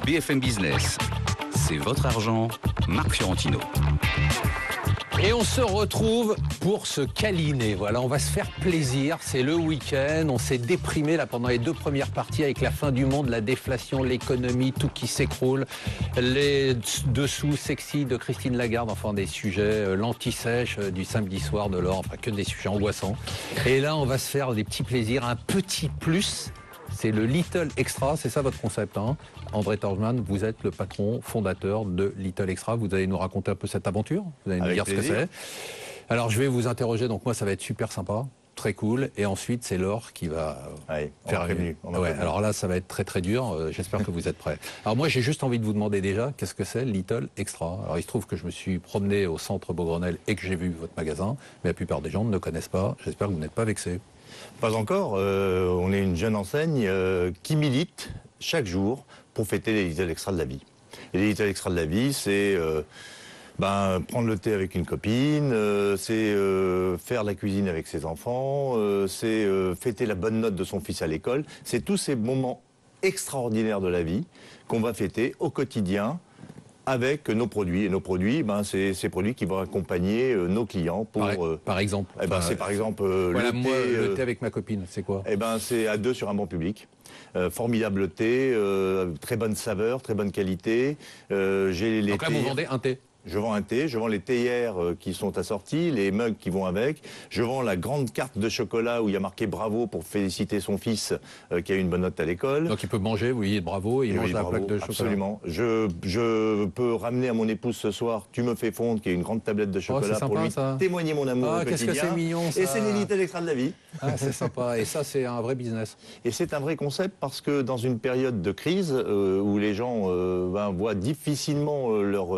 BFM Business, c'est votre argent, Marc Fiorentino. Et on se retrouve pour se câliner. Voilà, on va se faire plaisir. C'est le week-end. On s'est déprimé là pendant les deux premières parties avec la fin du monde, la déflation, l'économie, tout qui s'écroule. Les dessous sexy de Christine Lagarde, enfin des sujets, l'anti-sèche du samedi soir de l'or, enfin que des sujets angoissants. Et là, on va se faire des petits plaisirs, un petit plus. C'est le Little Extra, c'est ça votre concept, hein. André Torgman, vous êtes le patron fondateur de Little Extra. Vous allez nous raconter un peu cette aventure. Vous allez nous dire ce que c'est. Alors je vais vous interroger. Donc moi ça va être super sympa, très cool. Et ensuite c'est Laure qui va faire une... alors là ça va être très très dur. J'espère que vous êtes prêts. Alors moi j'ai juste envie de vous demander déjà qu'est-ce que c'est Little Extra. Alors il se trouve que je me suis promené au centre Beaugrenelle et que j'ai vu votre magasin, mais la plupart des gens ne le connaissent pas. J'espère que vous n'êtes pas vexés. Pas encore. On est une jeune enseigne qui milite chaque jour pour fêter les Little Extra de la vie. Et les Little Extra de la vie, c'est prendre le thé avec une copine, c'est faire la cuisine avec ses enfants, c'est fêter la bonne note de son fils à l'école. C'est tous ces moments extraordinaires de la vie qu'on va fêter au quotidien avec nos produits. Et nos produits, c'est ces produits qui vont accompagner nos clients pour... Par exemple c'est par exemple voilà, le thé avec ma copine, c'est quoi? C'est à 2 sur un bon public. Formidable thé, très bonne saveur, très bonne qualité. Donc là, vous vendez un thé? Je vends un thé, je vends les théières qui sont assorties, les mugs qui vont avec. Je vends la grande carte de chocolat où il y a marqué bravo pour féliciter son fils qui a eu une bonne note à l'école. Donc il peut manger, vous voyez, bravo, et il mange la plaque de chocolat. Absolument. Je peux ramener à mon épouse ce soir, tu me fais fondre, qui est une grande tablette de chocolat sympa, pour lui témoigner mon amour au quotidien. Qu'est-ce que c'est mignon, ça. Et c'est les Little Extra de la vie. Ah, c'est sympa. Et ça, c'est un vrai business. Et c'est un vrai concept parce que dans une période de crise où les gens voient difficilement leur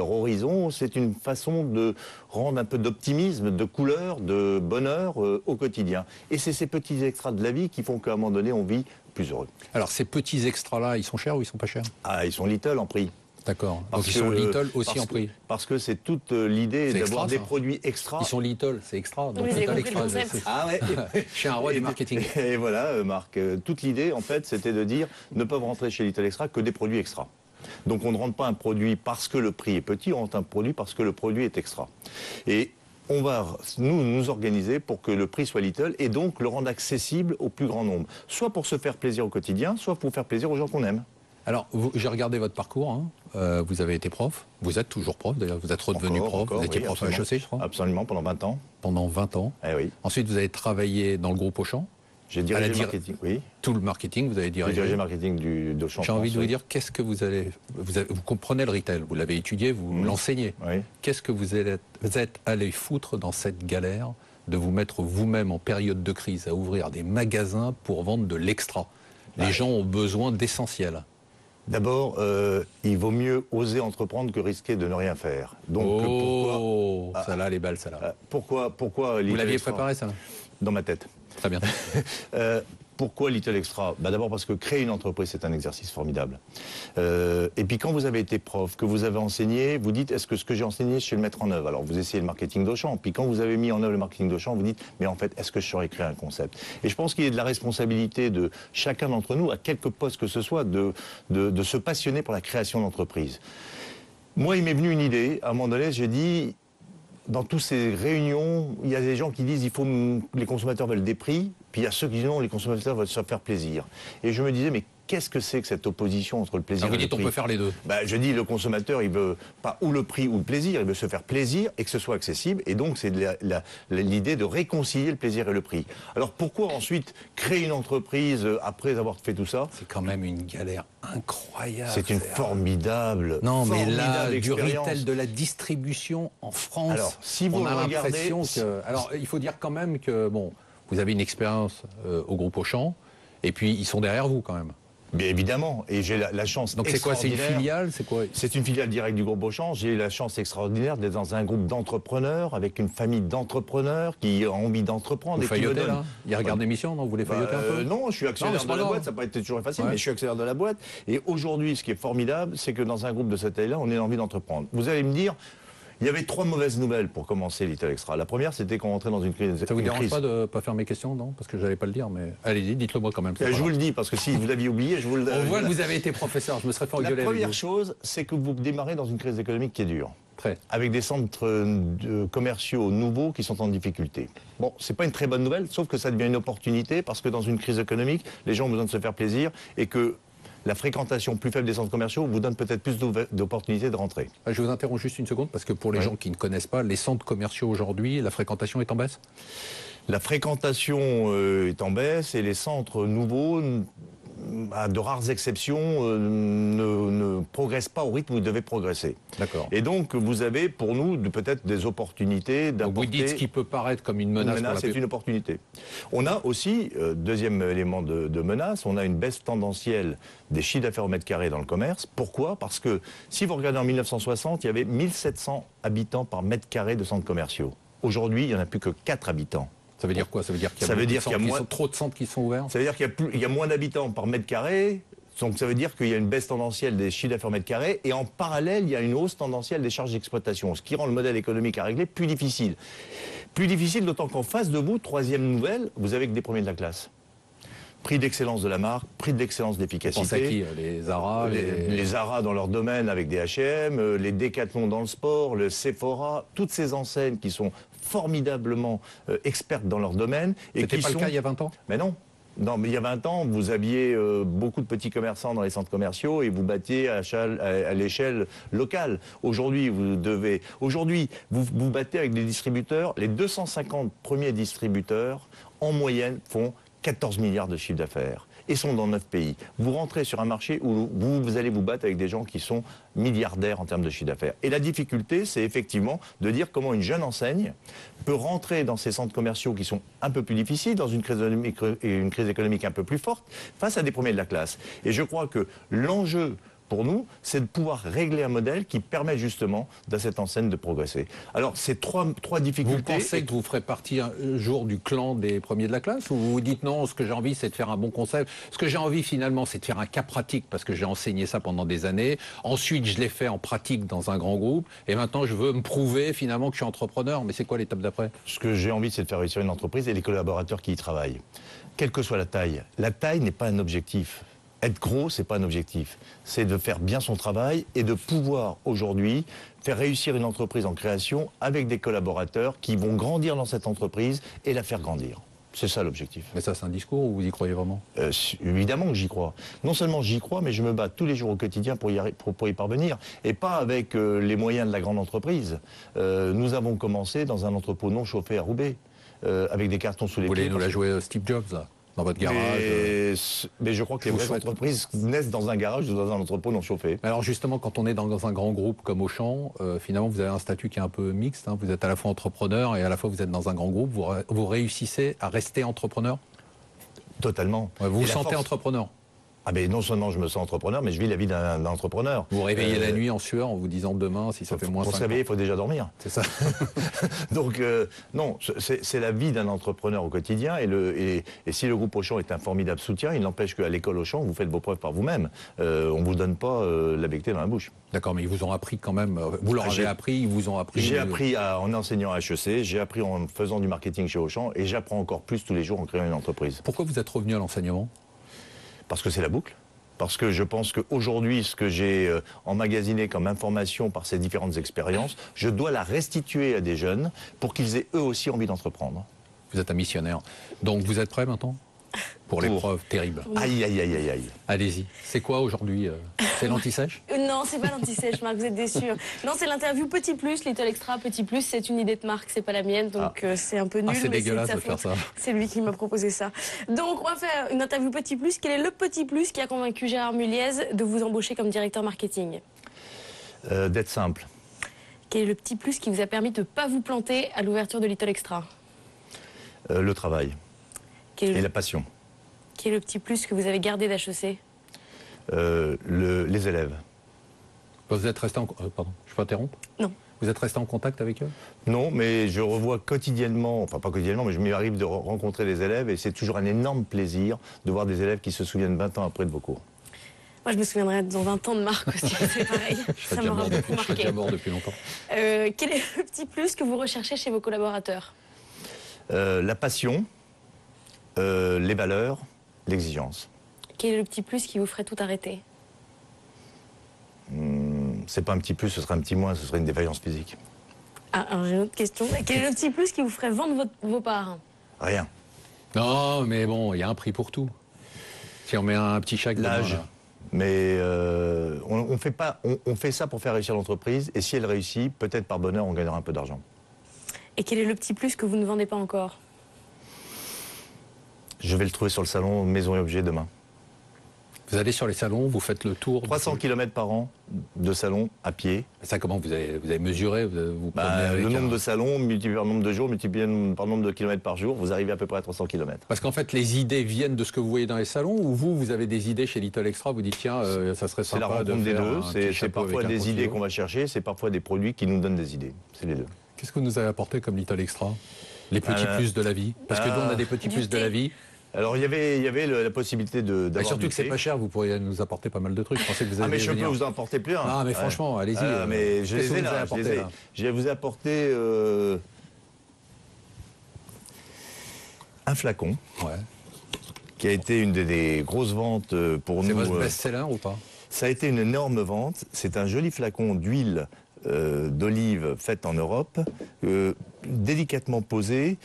horizon, c'est une façon de rendre un peu d'optimisme, de couleur, de bonheur au quotidien. Et c'est ces petits extras de la vie qui font qu'à un moment donné, on vit plus heureux. Alors, ces petits extras-là, ils sont chers ou ils sont pas chers? Ah, ils sont little en prix. D'accord. Donc ils sont little aussi en prix. Parce que c'est toute l'idée d'avoir des produits extra. Ils sont little, c'est extra. Donc oui, little extra. Ah ouais. Je suis un roi du marketing. Et voilà, Marc. Toute l'idée, en fait, c'était de dire ne peuvent rentrer chez Little Extra que des produits extra. Donc on ne rentre pas un produit parce que le prix est petit, on rentre un produit parce que le produit est extra. Et on va nous organiser pour que le prix soit little et donc le rendre accessible au plus grand nombre. Soit pour se faire plaisir au quotidien, soit pour faire plaisir aux gens qu'on aime. Alors, j'ai regardé votre parcours, hein. Vous avez été prof, vous êtes toujours prof d'ailleurs, vous êtes redevenu prof, vous étiez prof à HEC, je crois. Absolument, pendant 20 ans. Pendant 20 ans. Eh oui. Ensuite, vous avez travaillé dans le groupe Auchan. J'ai dirigé le marketing, oui. Tout le marketing, vous avez dirigé. J'ai dirigé le marketing d'Auchan. J'ai envie de vous dire, qu'est-ce que vous allez... Vous comprenez le retail, vous l'avez étudié, vous l'enseignez. Oui. Qu'est-ce que vous êtes allé foutre dans cette galère de vous mettre vous-même en période de crise à ouvrir des magasins pour vendre de l'extra? Les gens ont besoin d'essentiel. D'abord, il vaut mieux oser entreprendre que risquer de ne rien faire. Donc, pourquoi... Ça là, les balles, ça là. Pourquoi vous l'aviez préparé, ça? Dans ma tête. Très bien. Pourquoi Little Extra? D'abord parce que créer une entreprise, c'est un exercice formidable. Et puis quand vous avez été prof, que vous avez enseigné, vous dites, est-ce que ce que j'ai enseigné, je sais le mettre en œuvre? Alors vous essayez le marketing d'Auchan. Puis quand vous avez mis en œuvre le marketing d'Auchan, vous dites, mais en fait, est-ce que je saurais créer un concept? Et je pense qu'il est de la responsabilité de chacun d'entre nous, à quelque poste que ce soit, de se passionner pour la création d'entreprise. Moi, il m'est venu une idée. À un moment donné, j'ai dit... Dans toutes ces réunions, il y a des gens qui disent les consommateurs veulent des prix, puis il y a ceux qui disent non, les consommateurs veulent se faire plaisir. Et je me disais, mais qu'est-ce que c'est que cette opposition entre le plaisir et le prix? Vous dites on peut faire les deux. Je dis le consommateur, il veut pas ou le prix ou le plaisir, il veut se faire plaisir et que ce soit accessible. Et donc c'est l'idée de réconcilier le plaisir et le prix. Alors pourquoi ensuite créer une entreprise après avoir fait tout ça? C'est quand même une galère incroyable. C'est une formidable. Non, mais là, du expérience. retail, de la distribution en France, alors, si vous on a regardez, l'impression que... Alors, il faut dire quand même que, bon, vous avez une expérience au groupe Auchan, et puis ils sont derrière vous quand même. Bien évidemment, et j'ai la chance. Donc c'est quoi? C'est une filiale? C'est quoi? C'est une filiale directe du groupe Auchan. J'ai la chance extraordinaire d'être dans un groupe d'entrepreneurs, avec une famille d'entrepreneurs qui ont envie d'entreprendre. Vous feuilletez là? Il regarde l'émission, non? Vous voulez feuilleter un peu? Non, je suis actionnaire de la boîte, ça n'a pas été toujours facile, mais je suis actionnaire de la boîte. Et aujourd'hui, ce qui est formidable, c'est que dans un groupe de cette taille-là, on a envie d'entreprendre. Vous allez me dire, Il y avait 3 mauvaises nouvelles pour commencer Little Extra. La première, c'était qu'on rentrait dans une crise. Ça vous dérange pas de ne pas faire mes questions, non? Parce que je n'allais pas le dire, mais allez-y, dites-le moi quand même. Je vous le dis, parce que si vous l'aviez oublié, je vous le dis. On voit que vous avez été professeur, je me serais fait engueuler. La première chose, c'est que vous démarrez dans une crise économique qui est dure. Très. Avec des centres commerciaux nouveaux qui sont en difficulté. Bon, c'est pas une très bonne nouvelle, sauf que ça devient une opportunité, parce que dans une crise économique, les gens ont besoin de se faire plaisir, et que la fréquentation plus faible des centres commerciaux vous donne peut-être plus d'opportunités de rentrer. Je vous interromps juste une seconde, parce que pour les gens qui ne connaissent pas, les centres commerciaux aujourd'hui, la fréquentation est en baisse? La fréquentation est en baisse, et les centres nouveaux, à de rares exceptions, ne progressent pas au rythme où ils devaient progresser. D'accord. Et donc, vous avez, pour nous, peut-être des opportunités d'apporter... Donc vous dites ce qui peut paraître comme une menace. C'est une opportunité. On a aussi, deuxième élément de menace, on a une baisse tendancielle des chiffres d'affaires au mètre carré dans le commerce. Pourquoi? Parce que, si vous regardez en 1960, il y avait 1700 habitants par mètre carré de centres commerciaux. Aujourd'hui, il n'y en a plus que 4 habitants. Ça veut dire quoi? Ça veut dire qu'il y a trop de centres qui sont ouverts? Ça veut dire qu'il y a moins d'habitants par mètre carré, donc ça veut dire qu'il y a une baisse tendancielle des chiffres d'affaires mètre carré, et en parallèle, il y a une hausse tendancielle des charges d'exploitation, ce qui rend le modèle économique à régler plus difficile. Plus difficile, d'autant qu'en face de vous, troisième nouvelle, vous avez que des premiers de la classe. Prix d'excellence de la marque, prix d'excellence d'efficacité. Vous pensez à qui? Les Zara, les Zara dans leur domaine avec des H&M, les Decathlon dans le sport, le Sephora, toutes ces enseignes qui sont formidablement expertes dans leur domaine. C'était pas le cas il y a 20 ans? Mais non. Non, mais il y a 20 ans, vous aviez beaucoup de petits commerçants dans les centres commerciaux et vous battiez à l'échelle locale. Aujourd'hui, vous battez avec des distributeurs. Les 250 premiers distributeurs, en moyenne, font 14 milliards de chiffre d'affaires et sont dans 9 pays. Vous rentrez sur un marché où vous allez vous battre avec des gens qui sont milliardaires en termes de chiffre d'affaires. Et la difficulté, c'est effectivement de dire comment une jeune enseigne peut rentrer dans ces centres commerciaux qui sont un peu plus difficiles, dans une crise économique un peu plus forte, face à des premiers de la classe. Et je crois que l'enjeu pour nous, c'est de pouvoir régler un modèle qui permet justement à cette enseigne de progresser. Alors, c'est trois difficultés. Vous pensez que vous ferez partie un jour du clan des premiers de la classe, ou vous vous dites non, ce que j'ai envie, c'est de faire un bon concept. Ce que j'ai envie finalement, c'est de faire un cas pratique, parce que j'ai enseigné ça pendant des années. Ensuite, je l'ai fait en pratique dans un grand groupe, et maintenant, je veux me prouver finalement que je suis entrepreneur. Mais c'est quoi l'étape d'après? Ce que j'ai envie, c'est de faire réussir une entreprise et les collaborateurs qui y travaillent. Quelle que soit la taille n'est pas un objectif. Être gros, c'est pas un objectif. C'est de faire bien son travail et de pouvoir aujourd'hui faire réussir une entreprise en création avec des collaborateurs qui vont grandir dans cette entreprise et la faire grandir. C'est ça l'objectif. Mais ça, c'est un discours ou vous y croyez vraiment? Évidemment que j'y crois. Non seulement j'y crois, mais je me bats tous les jours au quotidien pour y parvenir. Et pas avec les moyens de la grande entreprise. Nous avons commencé dans un entrepôt non chauffé à Roubaix, avec des cartons sous les pieds. Vous voulez nous la jouer Steve Jobs, là? Dans votre garage. Mais je crois que les vraies entreprises naissent dans un garage ou dans un entrepôt non chauffé. Alors justement, quand on est dans un grand groupe comme Auchan, finalement vous avez un statut qui est un peu mixte. Hein. Vous êtes à la fois entrepreneur et à la fois vous êtes dans un grand groupe. Vous réussissez à rester entrepreneur? Totalement. Ouais, vous vous sentez entrepreneur? Ah ben non seulement je me sens entrepreneur, mais je vis la vie d'un entrepreneur. Vous réveillez la nuit en sueur en vous disant demain, si ça fait moins 5 ans. Pour se réveiller, il faut déjà dormir. C'est ça. Donc non, c'est la vie d'un entrepreneur au quotidien. Et si le groupe Auchan est un formidable soutien, il n'empêche qu'à l'école Auchan, vous faites vos preuves par vous-même. On ne vous donne pas la becquée dans la bouche. D'accord, mais ils vous ont appris quand même. Vous leur avez appris, ils vous ont appris. J'ai appris en enseignant à HEC, j'ai appris en faisant du marketing chez Auchan, et j'apprends encore plus tous les jours en créant une entreprise. Pourquoi vous êtes revenu à l'enseignement? Parce que c'est la boucle. Parce que je pense qu'aujourd'hui, ce que j'ai emmagasiné comme information par ces différentes expériences, je dois la restituer à des jeunes pour qu'ils aient eux aussi envie d'entreprendre. Vous êtes un missionnaire. Donc vous êtes prêt maintenant pour l'épreuve terrible? Aïe, aïe, aïe, aïe, aïe. Allez-y. C'est quoi aujourd'hui? C'est l'anti-sèche? Non, c'est pas l'anti-sèche, Marc, vous êtes déçu. Non, c'est l'interview Petit Plus, Little Extra Petit Plus. C'est une idée de Marc, c'est pas la mienne, donc c'est un peu nul. C'est dégueulasse de faire ça. C'est lui qui m'a proposé ça. Donc on va faire une interview Petit Plus. Quel est le Petit Plus qui a convaincu Gérard Muliez de vous embaucher comme directeur marketing? D'être simple. Quel est le petit plus qui vous a permis de ne pas vous planter à l'ouverture de Little Extra? Le travail. Et la passion. Quel est le petit plus que vous avez gardé d'HEC? Les élèves. Vous êtes resté en... pardon, je peux interrompre? Non. Vous êtes resté en contact avec eux? Non, mais je revois quotidiennement, enfin pas quotidiennement, mais je m'arrive de rencontrer les élèves et c'est toujours un énorme plaisir de voir des élèves qui se souviennent 20 ans après de vos cours. Moi, je me souviendrai dans 20 ans de Marc aussi, c'est pareil. Ça m'aura beaucoup Je serais déjà marqué. mort depuis longtemps. Quel est le petit plus que vous recherchez chez vos collaborateurs? La passion, les valeurs, l'exigence. Quel est le petit plus qui vous ferait tout arrêter? C'est pas un petit plus, ce serait un petit moins, ce serait une défaillance physique. Ah, alors j'ai une autre question. Quel est le petit plus qui vous ferait vendre vos parts? Rien. Non, mais bon, il y a un prix pour tout. Si on met un petit chèque... L'âge. demain, là. Mais on fait ça pour faire réussir l'entreprise, et si elle réussit, peut-être par bonheur, on gagnera un peu d'argent. Et quel est le petit plus que vous ne vendez pas encore? Je vais le trouver sur le salon Maison et Objets demain. Vous allez sur les salons, vous faites le tour... 300 km par an de salons à pied. Ça, comment vous avez mesuré? Vous Bah, promenez avec le nombre un- de salons multiplié par le nombre de jours, multiplié par le nombre de kilomètres par jour, vous arrivez à peu près à 300 km. Parce qu'en fait, les idées viennent de ce que vous voyez dans les salons, ou vous avez des idées chez Little Extra, vous dites tiens, ça serait C'est la sympa de rencontre des faire deux, un petit c'est chapeau parfois avec un des idées profil. qu'on va chercher, c'est parfois des produits qui nous donnent des idées. C'est les deux. Qu'est-ce que vous nous avez apporté comme Little Extra? Les petits plus de la vie. Parce que nous, on a des petits Du plus de thé. la vie. Alors il y avait la possibilité Et d'avoir surtout du que c'est thé. pas cher, vous pourriez nous apporter pas mal de trucs. Je pensais que vous Ah alliez mais je peux venir. vous en apporter plus un. Ah mais Ouais. franchement, allez-y. Mais je qu'est-ce les que ai vous nous avez là, apporté, là je vais vous apporter un flacon Ouais. qui a été une des grosses ventes pour C'est nous. votre best-seller ou pas? Ça a été une énorme vente. C'est un joli flacon d'huile d'olive faite en Europe, délicatement posé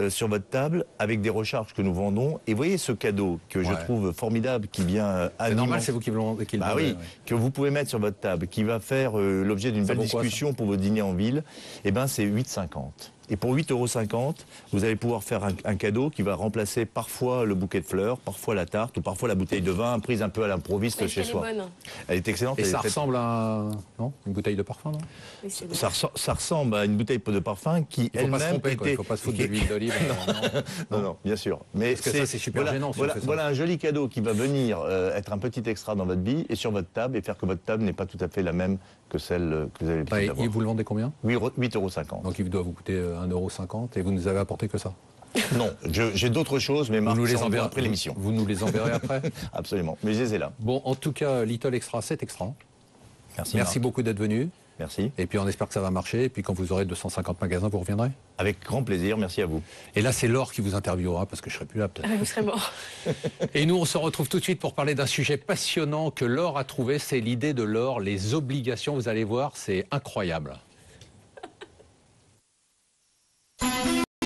sur votre table avec des recharges que nous vendons. Et voyez ce cadeau que je Ouais. trouve formidable qui vient C'est normal, c'est vous qui le vendez. Bah oui, que vous pouvez mettre sur votre table, qui va faire l'objet d'une Ça belle vaut quoi, discussion pour vos dîners en ville, eh ben c'est 8,50 €. Et pour 8,50 €, vous allez pouvoir faire un cadeau qui va remplacer parfois le bouquet de fleurs, parfois la tarte ou parfois la bouteille de vin prise un peu à l'improviste Est-ce chez qu'elle est soi. bonne? Elle est excellente. Et elle ça est faite- ressemble à non, une bouteille de parfum, non? Oui, c'est bon. ça ressemble à une bouteille de parfum qui Il faut pas se elle-même tromper, quoi. Il était... faut pas se foutre de l'huile d'olive. non. Non, bien sûr. Mais Parce que ça, c'est super gênant si on fait ça. voilà un joli cadeau qui va venir être un petit extra dans votre bille et sur votre table et faire que votre table n'est pas tout à fait la même que celle que vous avez l'habitude Et d'avoir. vous le vendez combien? 8,50 €. Donc il doit vous coûter 1,50 € et vous nous avez apporté que ça. Non, j'ai d'autres choses, mais Marc, Vous nous les ça, on enverrez verra après l'émission. Vous nous les enverrez après. Absolument. Mais je les ai là. Bon, en tout cas, Little Extra, c'est extra. Merci. Merci Marc. beaucoup d'être venu. Merci. Et puis on espère que ça va marcher. Et puis quand vous aurez 250 magasins, vous reviendrez. Avec grand plaisir. Merci à vous. Et là, c'est Laure qui vous interviewera parce que je serai plus là peut-être. Ah, vous serez mort. Et nous, on se retrouve tout de suite pour parler d'un sujet passionnant que Laure a trouvé. C'est l'idée de Laure, les obligations. Vous allez voir, c'est incroyable.